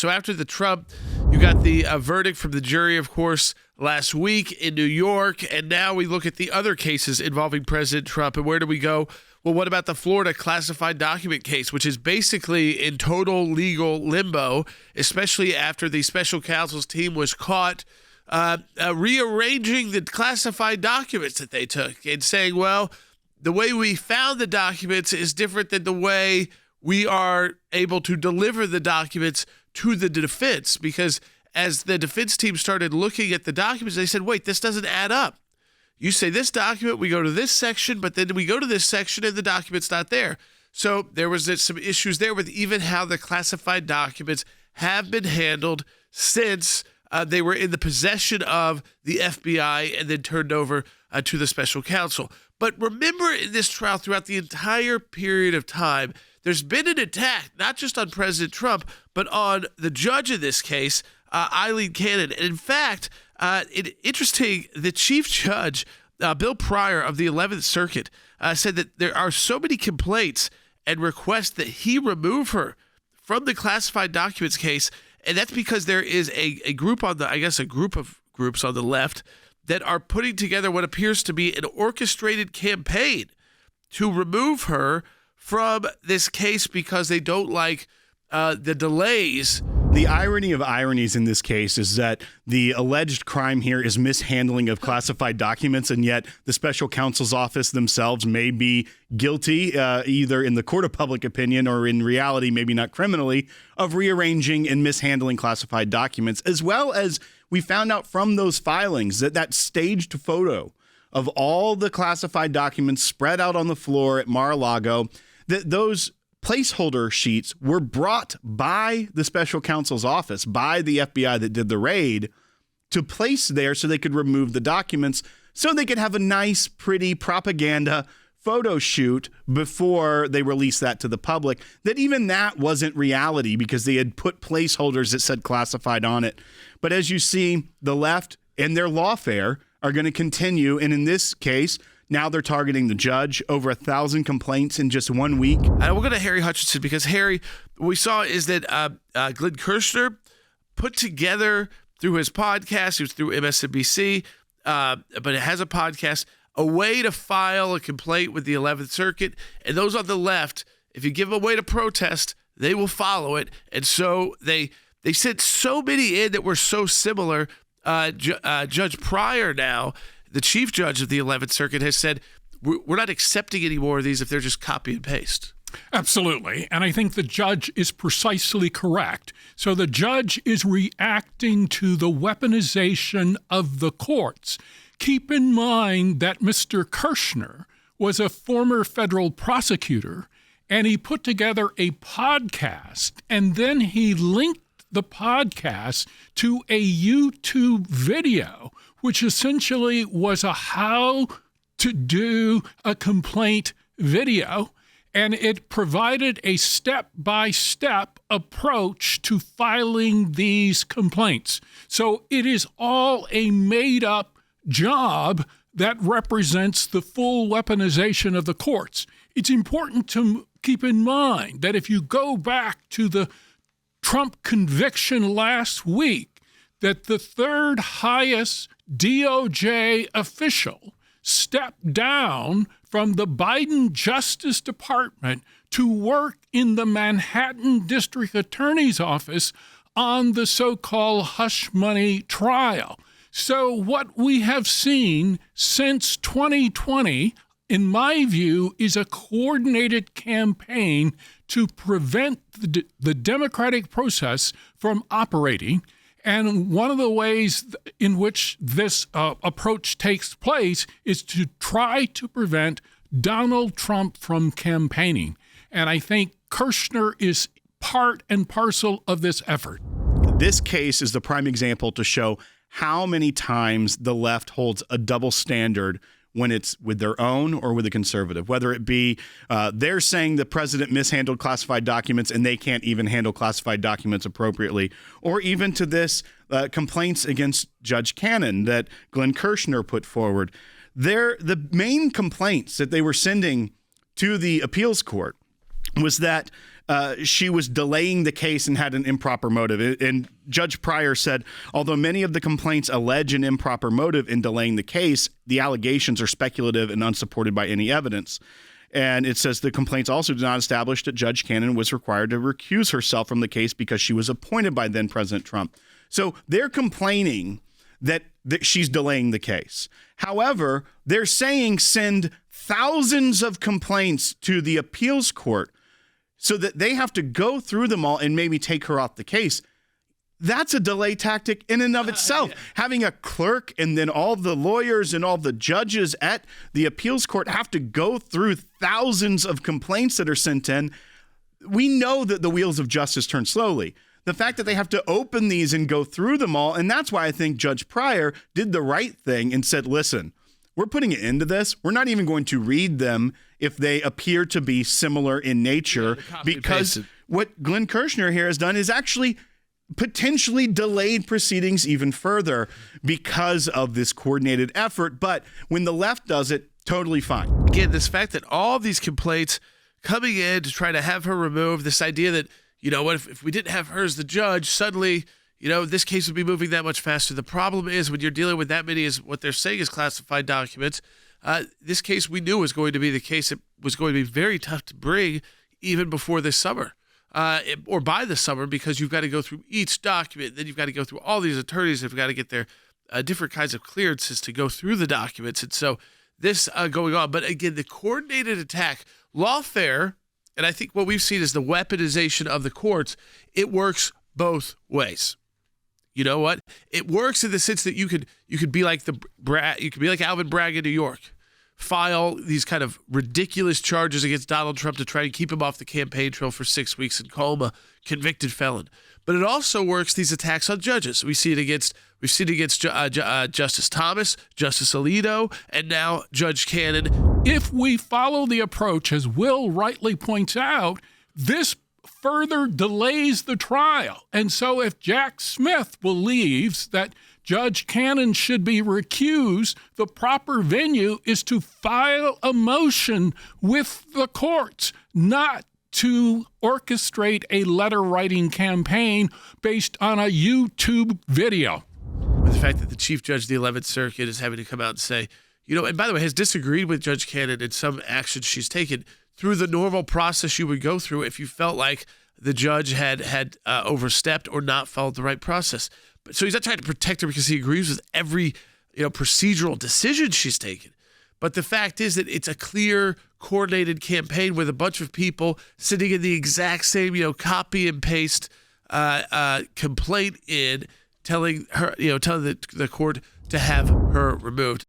So after the Trump, you got the verdict from the jury, of course, last week in New York. And now we look at the other cases involving President Trump. And where do we go? Well, what about the Florida classified document case, which is basically in total legal limbo, especially after the special counsel's team was caught rearranging the classified documents that they took and saying, well, the way we found the documents is different than the way we are able to deliver the documents to the defense. Because as the defense team started looking at the documents, they said, wait, this doesn't add up. You say this document, we go to this section, but then we go to this section and the document's not there. So there was some issues there with even how the classified documents have been handled since they were in the possession of the FBI and then turned over to the special counsel. But remember, in this trial, throughout the entire period of time, there's been an attack, not just on President Trump, but on the judge in this case, Aileen Cannon. And in fact, interesting, the chief judge, Bill Pryor of the 11th Circuit, said that there are so many complaints and requests that he remove her from the classified documents case. And that's because there is a group on the, I guess, a group of groups on the left that are putting together what appears to be an orchestrated campaign to remove her from this case because they don't like the delays. The irony of ironies in this case is that the alleged crime here is mishandling of classified documents, and yet the special counsel's office themselves may be guilty, either in the court of public opinion or in reality, maybe not criminally, of rearranging and mishandling classified documents, as well as we found out from those filings that staged photo of all the classified documents spread out on the floor at Mar-a-Lago, that those placeholder sheets were brought by the special counsel's office, by the FBI that did the raid, to place there so they could remove the documents so they could have a nice, pretty propaganda photo shoot before they released that to the public. That even that wasn't reality because they had put placeholders that said classified on it. But as you see, the left and their lawfare are going to continue. And in this case, now they're targeting the judge. Over 1,000 complaints in just 1 week. And we'll go to Harry Hutchinson because, Harry, what we saw is that Glenn Kirshner put together through his podcast, he was through MSNBC, but it has a podcast, a way to file a complaint with the 11th Circuit. And those on the left, if you give them a way to protest, they will follow it. And so they sent so many in that were so similar. Judge Pryor now, the chief judge of the 11th Circuit, has said, we're not accepting any more of these if they're just copy and paste. Absolutely. And I think the judge is precisely correct. So the judge is reacting to the weaponization of the courts. Keep in mind that Mr. Kirshner was a former federal prosecutor, and he put together a podcast, and then he linked the podcast to a YouTube video, which essentially was a how to do a complaint video. And it provided a step-by-step approach to filing these complaints. So it is all a made-up job that represents the full weaponization of the courts. It's important to keep in mind that if you go back to the Trump conviction last week, that the third highest DOJ official stepped down from the Biden Justice Department to work in the Manhattan District Attorney's Office on the so-called hush money trial. So what we have seen since 2020, in my view, is a coordinated campaign to prevent the democratic process from operating. And one of the ways in which this approach takes place is to try to prevent Donald Trump from campaigning. And I think Kirshner is part and parcel of this effort. This case is the prime example to show how many times the left holds a double standard when it's with their own or with a conservative, whether it be they're saying the president mishandled classified documents and they can't even handle classified documents appropriately, or even to this complaints against Judge Cannon that Glenn Kirshner put forward. The main complaints that they were sending to the appeals court was that she was delaying the case and had an improper motive. And Judge Pryor said, although many of the complaints allege an improper motive in delaying the case, the allegations are speculative and unsupported by any evidence. And it says the complaints also do not establish that Judge Cannon was required to recuse herself from the case because she was appointed by then President Trump. So they're complaining that she's delaying the case. However, they're saying send thousands of complaints to the appeals court so that they have to go through them all and maybe take her off the case. That's a delay tactic in and of itself. Yeah. Having a clerk and then all the lawyers and all the judges at the appeals court have to go through thousands of complaints that are sent in. We know that the wheels of justice turn slowly. The fact that they have to open these and go through them all, and that's why I think Judge Pryor did the right thing and said, listen, we're putting an end to this. We're not even going to read them if they appear to be similar in nature, because what Glenn Kirshner here has done is actually potentially delayed proceedings even further because of this coordinated effort. But when the left does it, totally fine. Again, this fact that all these complaints coming in to try to have her removed, this idea that, you know what, if we didn't have her as the judge, suddenly, you know, this case would be moving that much faster. The problem is when you're dealing with that many, is what they're saying is classified documents. This case we knew was going to be the case. It was going to be very tough to bring even before this summer or by the summer, because you've got to go through each document. Then you've got to go through all these attorneys. They've got to get their different kinds of clearances to go through the documents. And so this going on. But again, the coordinated attack, lawfare, and I think what we've seen is the weaponization of the courts. It works both ways. You know what? It works in the sense that you could be like Alvin Bragg in New York, file these kind of ridiculous charges against Donald Trump to try and keep him off the campaign trail for 6 weeks and call him a convicted felon. But it also works, these attacks on judges. We've seen it against Justice Thomas, Justice Alito, and now Judge Cannon. If we follow the approach, as Will rightly points out, this further delays the trial. And so if Jack Smith believes that Judge Cannon should be recused, the proper venue is to file a motion with the courts, not to orchestrate a letter-writing campaign based on a YouTube video. With the fact that the Chief Judge of the 11th Circuit is having to come out and say, you know, and by the way, has disagreed with Judge Cannon in some actions she's taken through the normal process you would go through if you felt like the judge had overstepped or not followed the right process. But so he's not trying to protect her because he agrees with every, you know, procedural decision she's taken. But the fact is that it's a clear, coordinated campaign with a bunch of people sitting in the exact same, you know, copy and paste complaint in, telling her, you know, telling the court to have her removed.